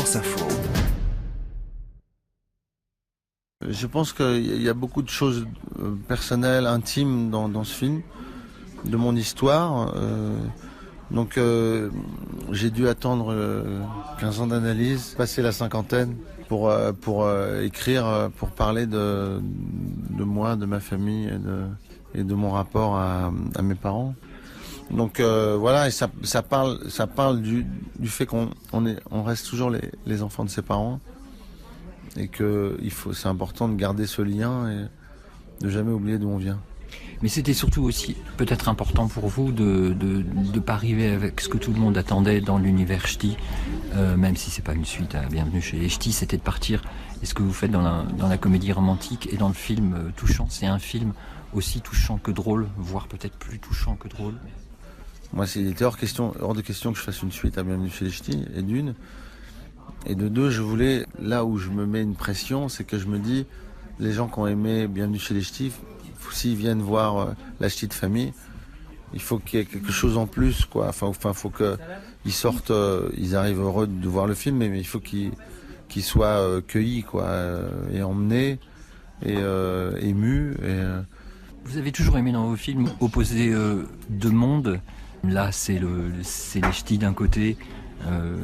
France Info. Je pense qu'il y a beaucoup de choses personnelles, intimes dans ce film, de mon histoire. Donc j'ai dû attendre 15 ans d'analyse, passer la cinquantaine pour écrire, pour parler de moi, de ma famille et de mon rapport à mes parents. Donc voilà, et ça parle du fait qu'on reste toujours les enfants de ses parents et que c'est important de garder ce lien et de jamais oublier d'où on vient. Mais c'était surtout aussi peut-être important pour vous de pas arriver avec ce que tout le monde attendait dans l'univers ch'ti, même si c'est pas une suite à Bienvenue chez les Ch'tis, c'était de partir. Et ce que vous faites dans la comédie romantique et dans le film touchant, c'est un film aussi touchant que drôle, voire peut-être plus touchant que drôle. Moi, il était hors de question que je fasse une suite à Bienvenue chez les Ch'tis, et d'une. Et de deux, je voulais, là où je me mets une pression, c'est que je me dis, les gens qui ont aimé Bienvenue chez les Ch'tis, s'ils viennent voir la ch'ti de famille, il faut qu'il y ait quelque chose en plus, quoi. Enfin, faut qu'ils sortent, ils arrivent heureux de voir le film, mais il faut qu'ils soient cueillis, quoi, et emmenés, et émus. Vous avez toujours aimé dans vos films opposer deux mondes. Là, c'est les ch'tis d'un côté,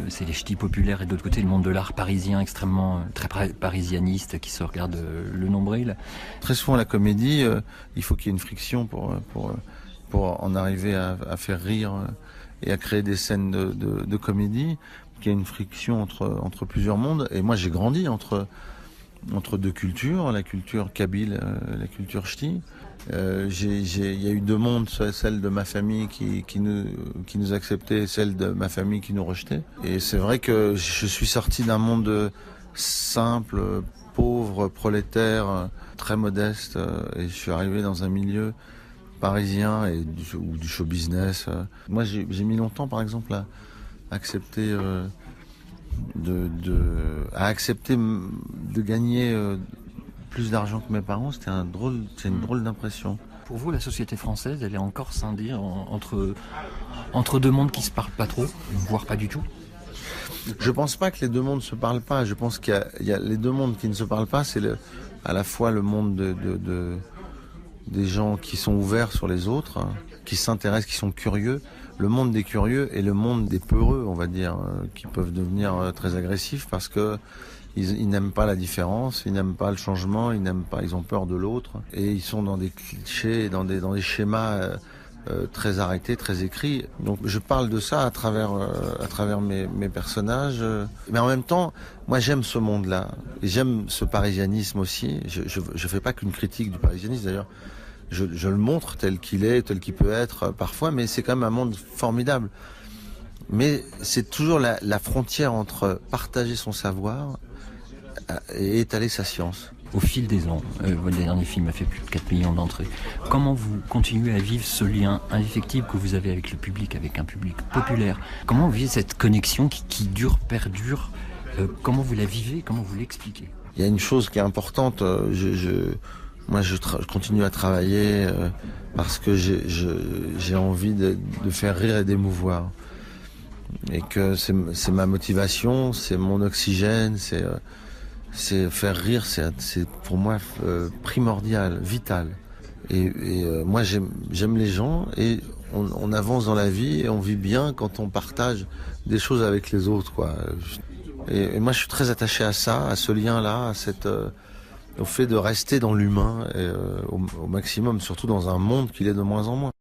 c'est les ch'tis populaires, et de l'autre côté, le monde de l'art parisien, extrêmement très parisianiste, qui se regarde le nombril. Très souvent, la comédie, il faut qu'il y ait une friction pour en arriver à faire rire et à créer des scènes de comédie, qu'il y ait une friction entre plusieurs mondes. Et moi, j'ai grandi entre deux cultures, la culture kabyle, la culture ch'ti. Il y a eu deux mondes, celle de ma famille qui nous acceptait et celle de ma famille qui nous rejetait. Et c'est vrai que je suis sorti d'un monde simple, pauvre, prolétaire, très modeste, et je suis arrivé dans un milieu parisien ou du show business. Moi, j'ai mis longtemps, par exemple, à accepter de gagner plus d'argent que mes parents. C'est une drôle d'impression. Pour vous, la société française, elle est encore scindée entre deux mondes qui se parlent pas trop, voire pas du tout? Je pense pas que les deux mondes se parlent pas. Je pense qu'il y a les deux mondes qui ne se parlent pas. C'est à la fois le monde des gens qui sont ouverts sur les autres, hein, qui s'intéressent, qui sont curieux. Le monde des curieux et le monde des peureux, on va dire, qui peuvent devenir très agressifs parce que ils n'aiment pas la différence, ils n'aiment pas le changement, ils ont peur de l'autre et ils sont dans des clichés, dans des schémas très arrêtés, très écrits. Donc je parle de ça à travers mes personnages, mais en même temps, moi j'aime ce monde-là et j'aime ce parisianisme aussi. Je fais pas qu'une critique du parisianisme d'ailleurs. Je le montre tel qu'il est, tel qu'il peut être parfois, mais c'est quand même un monde formidable. Mais c'est toujours la frontière entre partager son savoir et étaler sa science. Au fil des ans, votre dernier film a fait plus de 4 millions d'entrées. Comment vous continuez à vivre ce lien indéfectible que vous avez avec le public, avec un public populaire? Comment vous vivez cette connexion qui dure, perdure? Comment vous la vivez? Comment vous l'expliquez? Il y a une chose qui est importante. Moi, je continue à travailler parce que j'ai envie de faire rire et d'émouvoir. Et que c'est ma motivation, c'est mon oxygène, c'est faire rire, c'est pour moi primordial, vital. Et moi, j'aime les gens et on avance dans la vie et on vit bien quand on partage des choses avec les autres, quoi. Et moi, je suis très attaché à ça, à ce lien-là, au fait de rester dans l'humain au maximum, surtout dans un monde qui l'est de moins en moins.